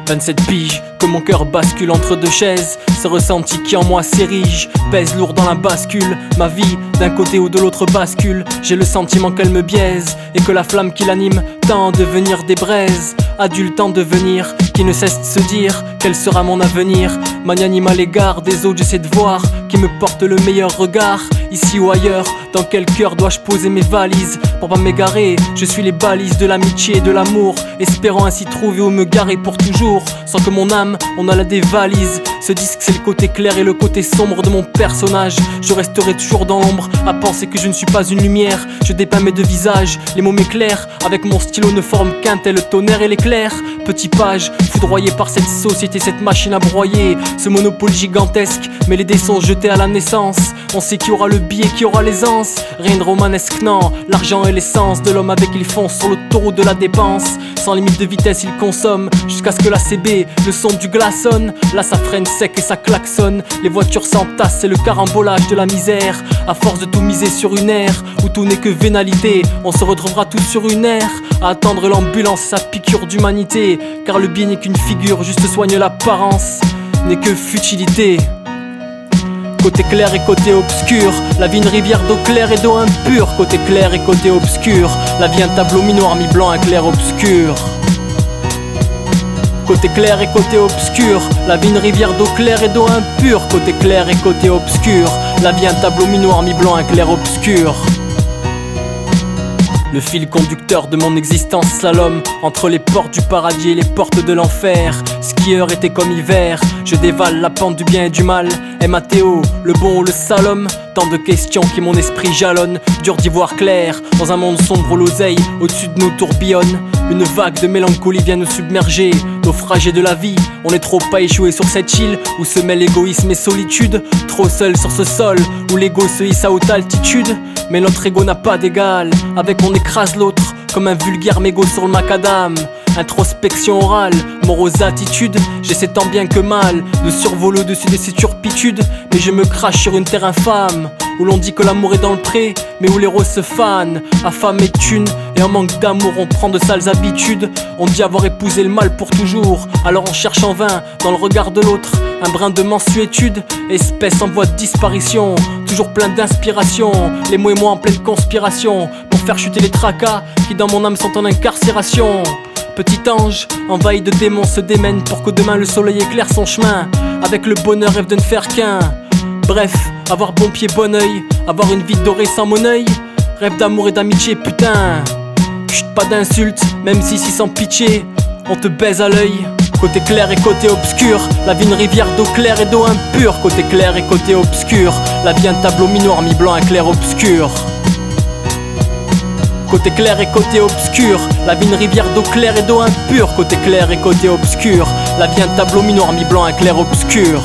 27 piges, que mon cœur bascule entre deux chaises. Ce ressenti qui en moi s'érige, pèse lourd dans la bascule. Ma vie, d'un côté ou de l'autre bascule. J'ai le sentiment qu'elle me biaise, et que la flamme qui l'anime tend à devenir des braises. Adulte en devenir, qui ne cesse de se dire quel sera mon avenir. Magnanime à l'égard des autres, j'essaie de voir qui me porte le meilleur regard. Ici ou ailleurs, dans quel cœur dois-je poser mes valises? Pour pas m'égarer, je suis les balises de l'amitié et de l'amour, espérant ainsi trouver où me garer pour toujours. Sans que mon âme, on a la dévalise. Ce disque c'est le côté clair et le côté sombre de mon personnage. Je resterai toujours dans l'ombre, à penser que je ne suis pas une lumière. Je dépeins mes deux visages, les mots m'éclairent. Avec mon stylo ne forme qu'un tel tonnerre et l'éclair. Petit page, foudroyé par cette société, cette machine à broyer. Ce monopole gigantesque, mais les dés sont jetés à la naissance. On sait qui aura le billet, qui aura l'aisance. Rien de romanesque, non, l'argent est l'essence de l'homme avec il fonce sur l'autoroute de la dépense. Sans limite de vitesse il consomme, jusqu'à ce que la CB, le son du glaçonne. Là ça freine sec et ça klaxonne. Les voitures s'entassent, c'est le carambolage de la misère. À force de tout miser sur une ère où tout n'est que vénalité, on se retrouvera tous sur une ère à attendre l'ambulance, sa piqûre d'humanité. Car le bien n'est qu'une figure, juste soigne l'apparence, n'est que futilité. Côté clair et côté obscur, la vie une rivière d'eau claire et d'eau impure. Côté clair et côté obscur, la vie un tableau mi-noir mi-blanc, un clair obscur. Côté clair et côté obscur, la vie une rivière d'eau claire et d'eau impure. Côté clair et côté obscur, la vie un tableau mi-noir mi-blanc, un clair obscur. Le fil conducteur de mon existence slalom entre les portes du paradis et les portes de l'enfer. Skieur était comme hiver, je dévale la pente du bien et du mal. MATO, le bon ou le salom, tant de questions qui mon esprit jalonne. Dur d'y voir clair, dans un monde sombre où l'oseille au-dessus de nous tourbillonne. Une vague de mélancolie vient nous submerger, naufragés de la vie. On est trop à échouer sur cette île où se mêlent égoïsme et solitude. Trop seul sur ce sol où l'ego se hisse à haute altitude. Mais notre ego n'a pas d'égal, avec on écrase l'autre comme un vulgaire mégot sur le macadam. Introspection orale, morose attitude. J'essaie tant bien que mal de survoler au-dessus de ces turpitudes. Mais je me crache sur une terre infâme où l'on dit que l'amour est dans le pré, mais où les roses se fanent, affamés de thunes. Et en manque d'amour on prend de sales habitudes. On dit avoir épousé le mal pour toujours, alors on cherche en vain dans le regard de l'autre un brin de mansuétude, espèce en voie de disparition. Toujours plein d'inspiration, les mots et moi en pleine conspiration pour faire chuter les tracas qui dans mon âme sont en incarcération. Petit ange, envahi de démons se démène pour que demain le soleil éclaire son chemin. Avec le bonheur rêve de ne faire qu'un. Bref, avoir bon pied bon oeil, avoir une vie dorée sans mon œil. Rêve d'amour et d'amitié putain. Chut, pas d'insultes, même si sans pitié on te baise à l'œil. Côté clair et côté obscur, la vie une rivière d'eau claire et d'eau impure. Côté clair et côté obscur, la vie un tableau mi-noir mi-blanc, un clair obscur. Côté clair et côté obscur, la vie une rivière d'eau claire et d'eau impure. Côté clair et côté obscur, la vie un tableau mi-noir mi-blanc, un clair obscur.